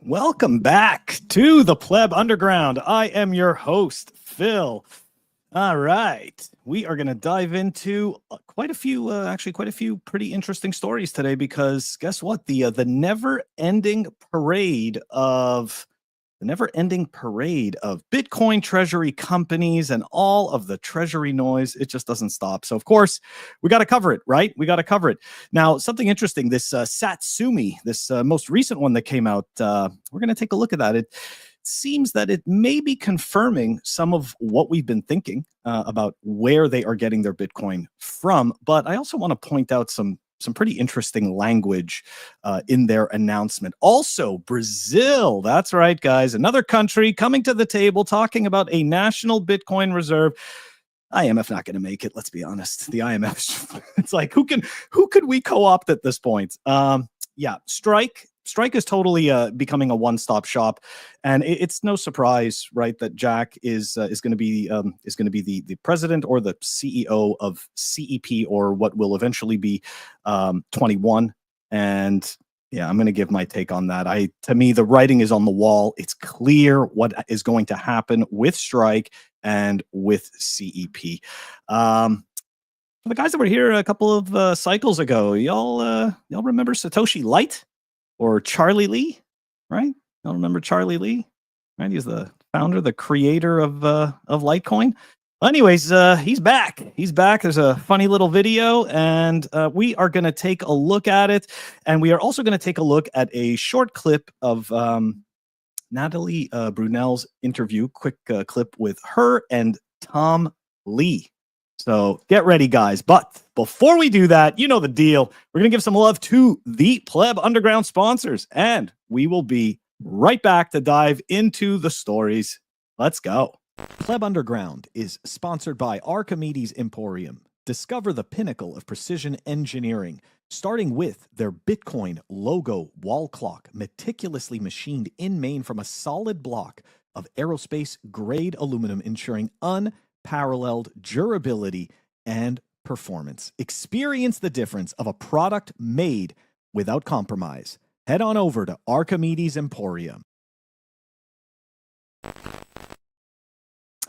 Welcome back to the Pleb Underground. I am your host, Phil. All right, we are going to dive into quite a few pretty interesting stories today, because guess what? The never-ending parade of Bitcoin treasury companies and all of the treasury noise, it just doesn't stop. So of course we got to cover it, right? We got to cover it. Now, something interesting, this Satsumi, this most recent one that came out, we're going to take a look at that. It seems that it may be confirming some of what we've been thinking about where they are getting their Bitcoin from. But I also want to point out some pretty interesting language in their announcement. Also, Brazil, that's right, guys, another country coming to the table talking about a national Bitcoin reserve. IMF not going to make it, let's be honest. The IMF, it's like, who could we co-opt at this point? Yeah, Strike is totally becoming a one-stop shop, and it's no surprise, right, that Jack is going to be the president or the CEO of CEP, or what will eventually be 21. And yeah, I'm going to give my take on that. To me, the writing is on the wall. It's clear what is going to happen with Strike and with CEP. The guys that were here a couple of cycles ago, y'all remember Satoshi Light? Or Charlie Lee, right? Y'all remember Charlie Lee, right? He's the founder, the creator of Litecoin. Anyways, he's back. He's back. There's a funny little video, and we are going to take a look at it. And we are also going to take a look at a short clip of Natalie Brunel's interview, quick clip with her and Tom Lee. So get ready, guys. But before we do that, you know the deal. We're going to give some love to the Pleb Underground sponsors, and we will be right back to dive into the stories. Let's go. Pleb Underground is sponsored by Archimedes Emporium. Discover the pinnacle of precision engineering, starting with their Bitcoin logo wall clock, meticulously machined in Maine from a solid block of aerospace-grade aluminum, ensuring unparalleled durability and performance. Experience the difference of a product made without compromise. Head on over to Archimedes Emporium.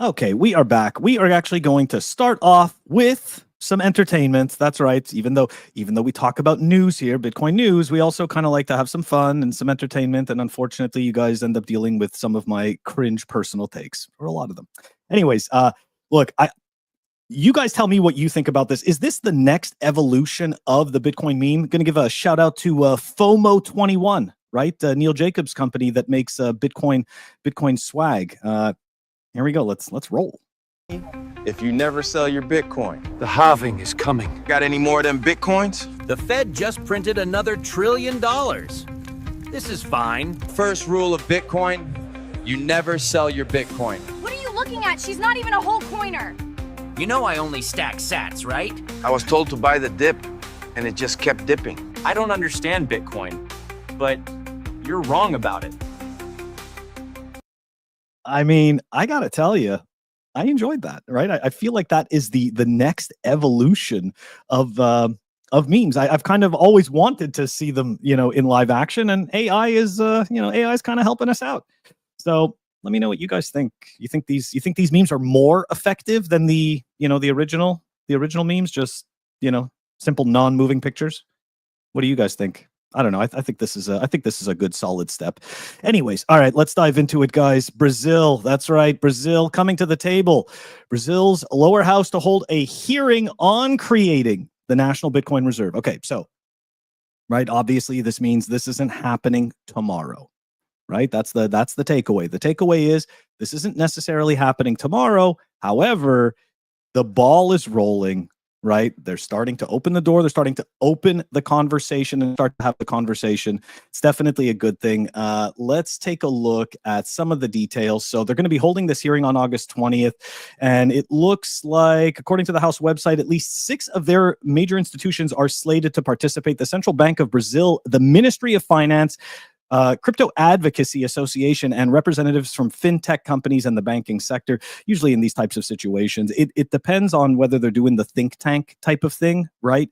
Okay, we are back. We are actually going to start off with some entertainment. That's right. Even though we talk about news here, Bitcoin news, we also kind of like to have some fun and some entertainment. And unfortunately, you guys end up dealing with some of my cringe personal takes, or a lot of them. Anyways, look, you guys tell me what you think about this. Is this the next evolution of the Bitcoin meme? I'm going to give a shout out to FOMO21, right? Neil Jacobs' company that makes Bitcoin swag. Here we go. Let's roll. If you never sell your Bitcoin, the halving is coming. Got any more of them Bitcoins? The Fed just printed another $1 trillion. This is fine. First rule of Bitcoin, you never sell your Bitcoin. What are you looking at? She's not even a whole coiner. You know I only stack sats, right? I was told to buy the dip, and it just kept dipping. I don't understand Bitcoin, but you're wrong about it. I mean, I gotta tell you, I enjoyed that, right? I feel like that is the next evolution of memes. I've kind of always wanted to see them, in live action, and AI is kind of helping us out. So let me know what you guys think. You think these memes are more effective than the original memes? Just, simple non-moving pictures. What do you guys think? I don't know. I think this is a good solid step. Anyways, all right, let's dive into it, guys. Brazil, that's right, Brazil coming to the table. Brazil's lower house to hold a hearing on creating the national Bitcoin reserve. Okay, so, right, obviously this means this isn't happening tomorrow, right? That's the takeaway. The takeaway is this isn't necessarily happening tomorrow. However, the ball is rolling. Right? They're starting to open the door. They're starting to open the conversation and start to have the conversation. It's definitely a good thing. Let's take a look at some of the details. So they're going to be holding this hearing on August 20th. And it looks like, according to the House website, at least 6 of their major institutions are slated to participate. The Central Bank of Brazil, the Ministry of Finance, Crypto Advocacy Association and representatives from fintech companies and the banking sector. Usually in these types of situations, it depends on whether they're doing the think tank type of thing, right?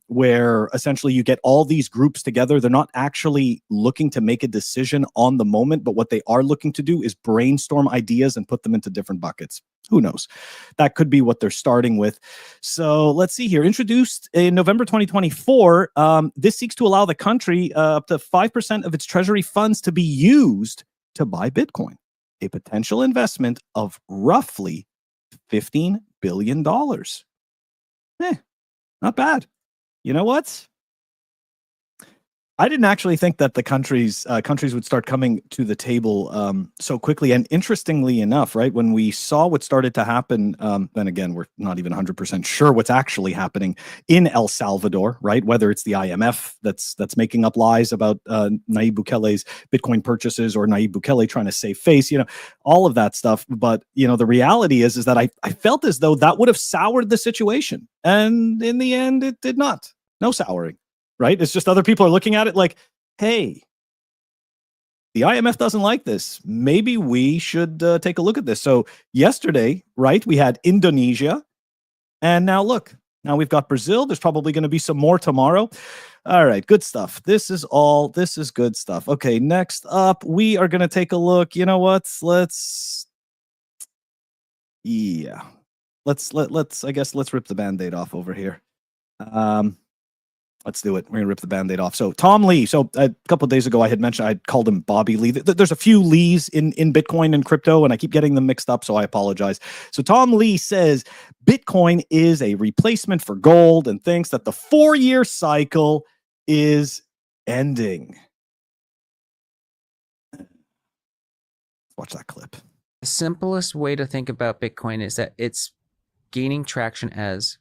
Where essentially you get all these groups together. They're not actually looking to make a decision on the moment, but what they are looking to do is brainstorm ideas and put them into different buckets. Who knows? That could be what they're starting with. So let's see here. Introduced in November 2024, this seeks to allow the country up to 5% of its treasury funds to be used to buy Bitcoin, a potential investment of roughly $15 billion. Not bad. You know what? I didn't actually think that the countries would start coming to the table so quickly. And interestingly enough, right, when we saw what started to happen, then again, we're not even 100% sure what's actually happening in El Salvador, right? Whether it's the IMF that's making up lies about Nayib Bukele's Bitcoin purchases or Nayib Bukele trying to save face, all of that stuff. But the reality is that I felt as though that would have soured the situation, and in the end, it did not. No souring. Right? It's just other people are looking at it like, hey, the IMF doesn't like this. Maybe we should take a look at this. So yesterday, right, we had Indonesia. And now look, now we've got Brazil. There's probably going to be some more tomorrow. All right, good stuff. This is good stuff. Okay, next up, we are going to take a look. You know what? Let's rip the Band-Aid off over here. Let's do it. We're going to rip the Band-Aid off. So Tom Lee. So a couple of days ago, I had mentioned, I called him Bobby Lee. There's a few Lees in Bitcoin and crypto, and I keep getting them mixed up, so I apologize. So Tom Lee says Bitcoin is a replacement for gold and thinks that the 4-year cycle is ending. Watch that clip. The simplest way to think about Bitcoin is that it's gaining traction as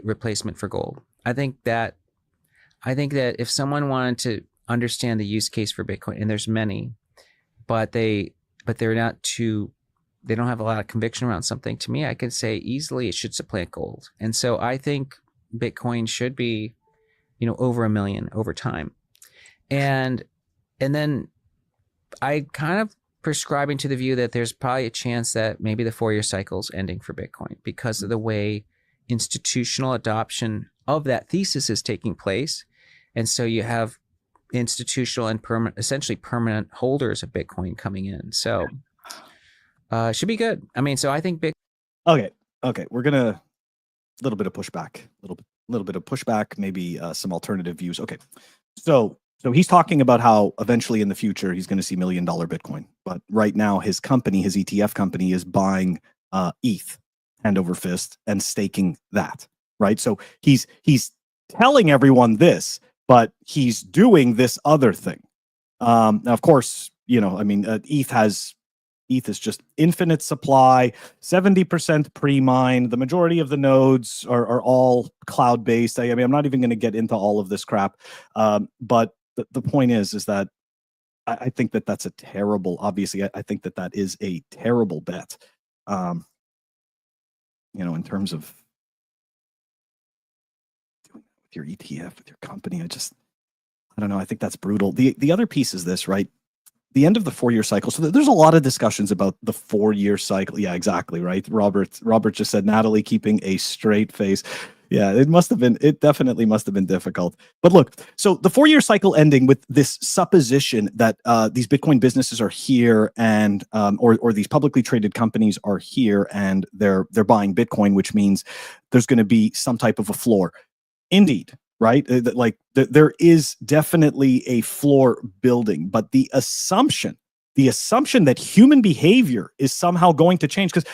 replacement for gold. I think that if someone wanted to understand the use case for Bitcoin, and there's many, but they're not too, they don't have a lot of conviction around something. To me, I could say easily it should supplant gold. And so I think Bitcoin should be, over $1 million over time. And then I kind of prescribing to the view that there's probably a chance that maybe the 4-year cycle is ending for Bitcoin because of the way institutional adoption of that thesis is taking place. And so you have institutional and essentially permanent holders of Bitcoin coming in. So should be good. I mean, so I think Okay. We're going to, little bit of pushback, maybe some alternative views. Okay. So he's talking about how eventually in the future, he's going to see $1 million Bitcoin. But right now his company, his ETF company is buying ETH hand over fist and staking that. Right. So he's telling everyone this, but he's doing this other thing. Now, of course, ETH is just infinite supply, 70% pre-mine. The majority of the nodes are all cloud-based. I mean, I'm not even going to get into all of this crap. But the point is that I think that that's a terrible, obviously, I think that is a terrible bet. In terms of your ETF with your company, I don't know. I think that's brutal. The other piece is this, right? The end of the 4-year cycle. So there's a lot of discussions about the 4-year cycle. Yeah, exactly. Right. Robert just said, Natalie keeping a straight face. Yeah, it definitely must have been difficult. But look, so the 4-year cycle ending with this supposition that these Bitcoin businesses are here and or these publicly traded companies are here and they're buying Bitcoin, which means there's going to be some type of a floor. Indeed, right? There is definitely a floor building, but the assumption that human behavior is somehow going to change, because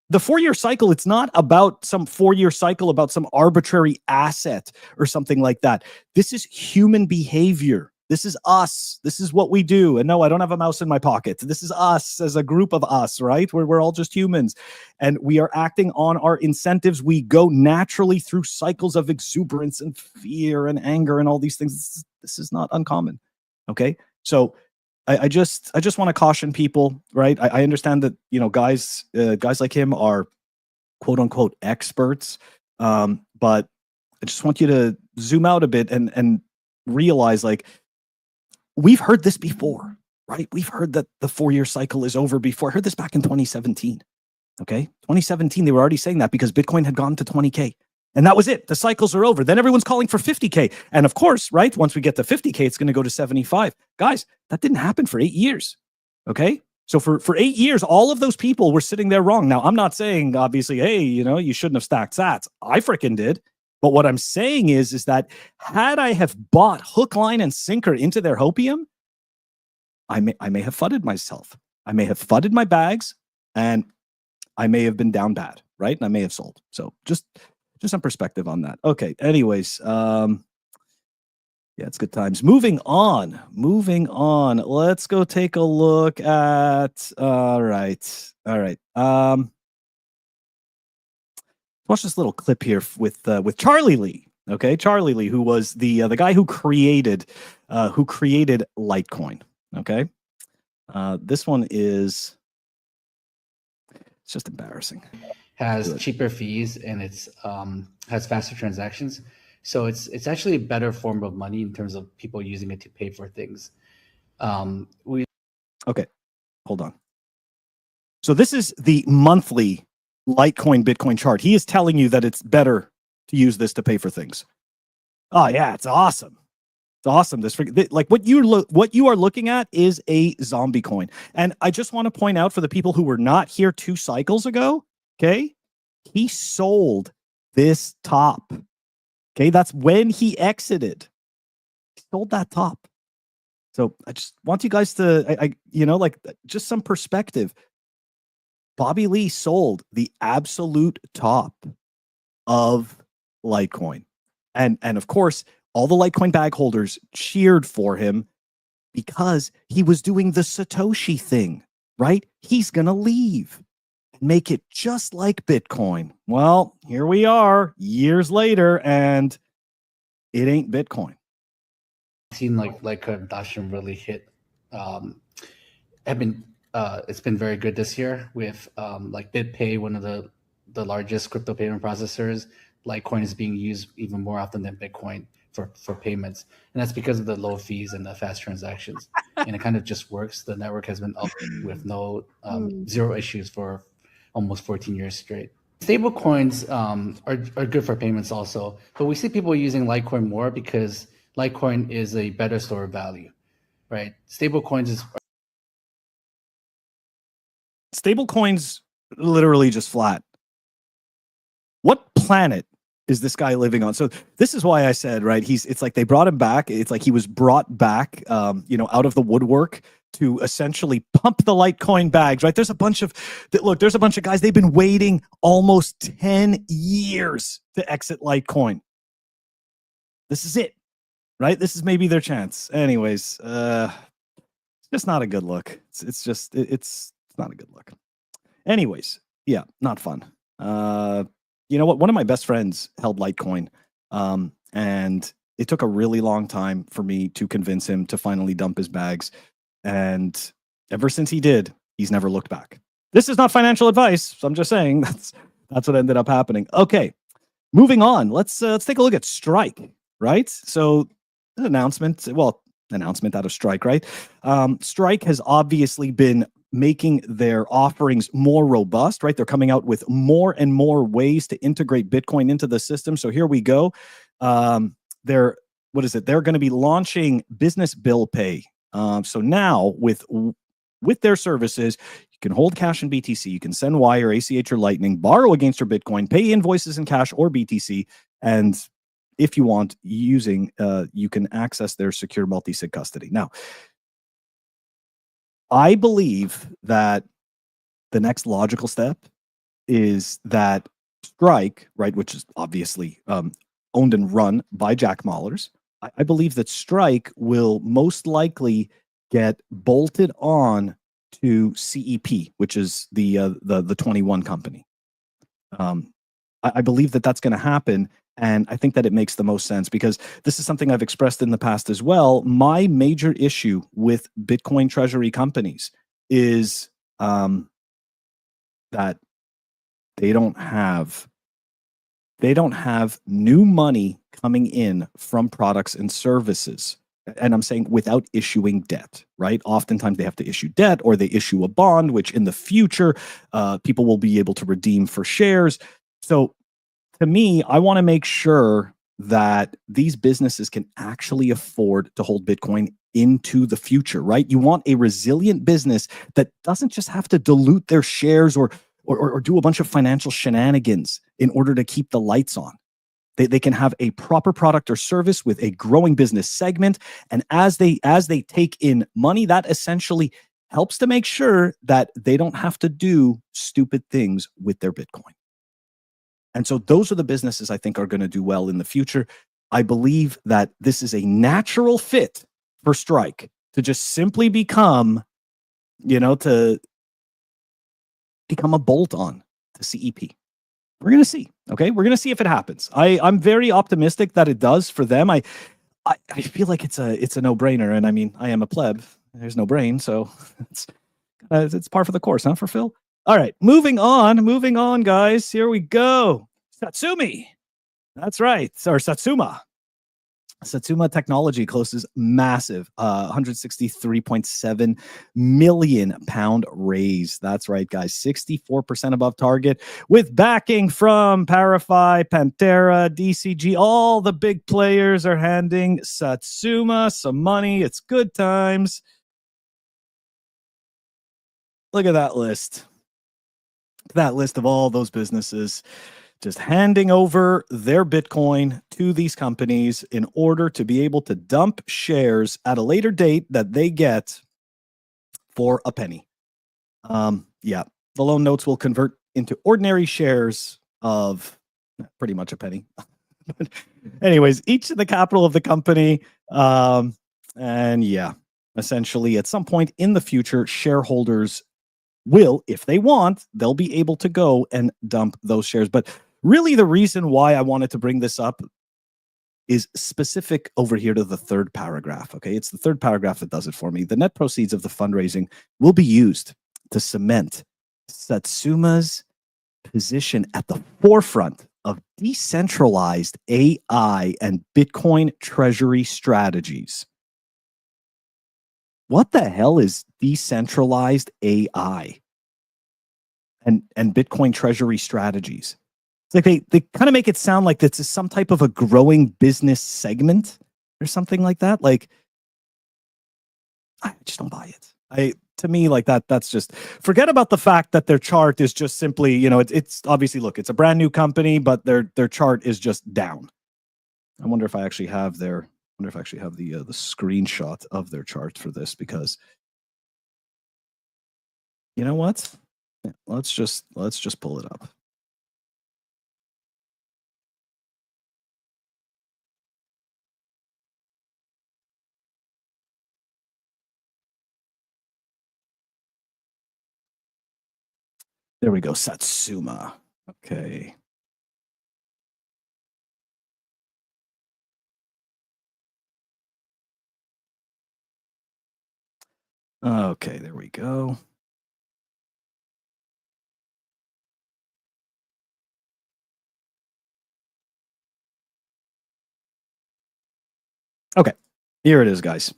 the 4-year cycle, it's not about some 4-year cycle about some arbitrary asset or something like that. This is human behavior. This is us. This is what we do. And no, I don't have a mouse in my pocket. This is us as a group of us, right? We're all just humans. And we are acting on our incentives. We go naturally through cycles of exuberance and fear and anger and all these things. This is not uncommon. Okay. So I just want to caution people, right? I understand that, guys like him are quote unquote experts. But I just want you to zoom out a bit and realize, like, we've heard this before, right? We've heard that the 4-year cycle is over before. I heard this back in 2017. Okay. 2017, they were already saying that because Bitcoin had gone to 20K. And that was it. The cycles are over. Then everyone's calling for 50K. And of course, right, once we get to 50K, it's going to go to 75. Guys, that didn't happen for 8 years. Okay. So for 8 years, all of those people were sitting there wrong. Now, I'm not saying, obviously, hey, you shouldn't have stacked sats. I freaking did. But what I'm saying is that had I have bought hook, line, and sinker into their hopium, I may have fudded myself. I may have fudded my bags, and I may have been down bad, right? And I may have sold. So just some perspective on that. Okay. Anyways, yeah, it's good times. Moving on. Let's go take a look at. All right. Watch this little clip here with Charlie Lee. Okay, Charlie Lee, who was the guy who created Litecoin. Okay, this one is. It's just embarrassing. Has cheaper fees and it's has faster transactions. So it's actually a better form of money in terms of people using it to pay for things. Okay, hold on. So this is the monthly Litecoin Bitcoin chart. He is telling you that it's better to use this to pay for things. Oh yeah, it's awesome. It's awesome. Like what you are looking at is a zombie coin. And I just want to point out for the people who were not here 2 cycles ago, okay? He sold this top. Okay, that's when he exited. He sold that top. So I just want you guys to like just some perspective. Bobby Lee sold the absolute top of Litecoin. And of course, all the Litecoin bag holders cheered for him because he was doing the Satoshi thing, right? He's going to leave and make it just like Bitcoin. Well, here we are years later, and it ain't Bitcoin. I've seen like adoption really hit. It's been very good this year with like BitPay, one of the largest crypto payment processors. Litecoin is being used even more often than Bitcoin for payments, and that's because of the low fees and the fast transactions. And it kind of just works. The network has been up with zero issues for almost 14 years straight. Stable coins are good for payments also, but we see people using Litecoin more because Litecoin is a better store of value, right? Stable coins literally just flat. What planet is this guy living on? So this is why I said, right, it's like they brought him back. It's like he was brought back, out of the woodwork to essentially pump the Litecoin bags, right? There's a bunch of guys, they've been waiting almost 10 years to exit Litecoin. This is it, right? This is maybe their chance. Anyways, it's just not a good look. It's not a good look. Anyways, yeah, not fun. You know what? One of my best friends held Litecoin, and it took a really long time for me to convince him to finally dump his bags. And ever since he did, he's never looked back. This is not financial advice, so I'm just saying that's what ended up happening. Okay, moving on. Let's take a look at Strike. Right? So an announcement out of Strike. Right? Strike has obviously been making their offerings more robust, right? They're coming out with more and more ways to integrate Bitcoin into the system. So here we go. They're going to be launching business bill pay. So now with their services, you can hold cash in BTC, you can send wire, ACH, or Lightning, borrow against your Bitcoin, pay invoices in cash or BTC, and if you want, you can access their secure multi-sig custody. Now, I believe that the next logical step is that Strike, right, which is obviously owned and run by Jack Mallers, I believe that Strike will most likely get bolted on to CEP, which is the 21 company. I believe that that's going to happen. And I think that it makes the most sense because this is something I've expressed in the past as well. My major issue with Bitcoin treasury companies is that they don't have new money coming in from products and services. And I'm saying without issuing debt, right? Oftentimes they have to issue debt or they issue a bond, which in the future, people will be able to redeem for shares. So to me, I want to make sure that these businesses can actually afford to hold Bitcoin into the future, right? You want a resilient business that doesn't just have to dilute their shares or do a bunch of financial shenanigans in order to keep the lights on. They can have a proper product or service with a growing business segment. And as they take in money, that essentially helps to make sure that they don't have to do stupid things with their Bitcoin. And so those are the businesses I think are going to do well in the future. I believe that this is a natural fit for Strike to just simply become, to become a bolt-on to CEP. We're going to see. Okay, we're going to see if it happens. I'm very optimistic that it does for them. I feel like it's a no-brainer, and I mean, I am a pleb. There's no brain, so it's par for the course, huh, for Phil? All right, moving on, guys. Here we go. Satsumi. That's right. Or Satsuma. Satsuma Technology closes massive 163.7 million pound raise. That's right, guys. 64% above target with backing from Parify, Pantera, DCG. All the big players are handing Satsuma some money. It's good times. Look at that list. That list of all those businesses just handing over their Bitcoin to these companies in order to be able to dump shares at a later date that they get for a penny. Yeah, the loan notes will convert into ordinary shares of pretty much a penny. But anyways, each of the capital of the company. And yeah, essentially at some point in the future, shareholders will, if they want, they'll be able to go and dump those shares. But really the reason why I wanted to bring this up is specific over here to the third paragraph. Okay, it's the third paragraph that does it for me. The net proceeds of the fundraising will be used to cement Satsuma's position at the forefront of decentralized AI and Bitcoin treasury strategies. What the hell is decentralized AI and Bitcoin treasury strategies? It's like they kind of make it sound like this is some type of a growing business segment or something like that. Like, I just don't buy it. To me, like that's just, forget about the fact that their chart is just simply, it's obviously, look, it's a brand new company, but their chart is just down. I wonder if I actually have the screenshot of their chart for this, because you know what? Yeah, let's just pull it up. There we go, Satsuma. Okay. Okay, there we go. Okay, here it is, guys.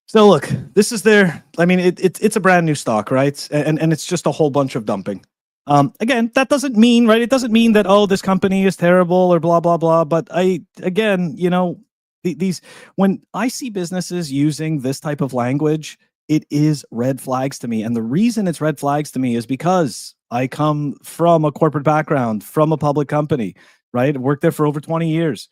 So look, this is their, I mean, it's a brand new stock, right? And it's just a whole bunch of dumping. Again, that doesn't mean, right? It doesn't mean that, oh, this company is terrible or blah, blah, blah. But these, when I see businesses using this type of language, it is red flags to me. And the reason it's red flags to me is because I come from a corporate background, from a public company, right? Worked there for over 20 years.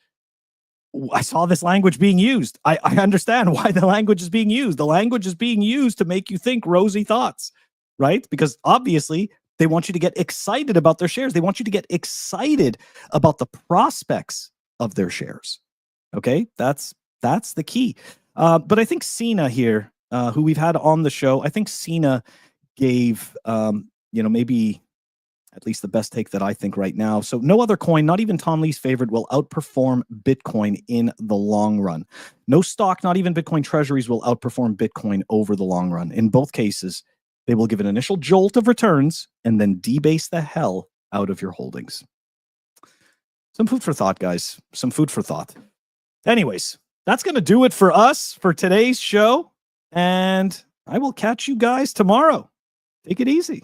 I saw this language being used. I understand why the language is being used. The language is being used to make you think rosy thoughts, right? Because obviously they want you to get excited about their shares. They want you to get excited about the prospects of their shares. Okay, that's the key. But I think Sina here, who we've had on the show, I think Sina gave, maybe at least the best take that I think right now. So no other coin, not even Tom Lee's favorite, will outperform Bitcoin in the long run. No stock, not even Bitcoin treasuries, will outperform Bitcoin over the long run. In both cases, they will give an initial jolt of returns and then debase the hell out of your holdings. Some food for thought, guys. Some food for thought. Anyways, that's going to do it for us for today's show. And I will catch you guys tomorrow. Take it easy.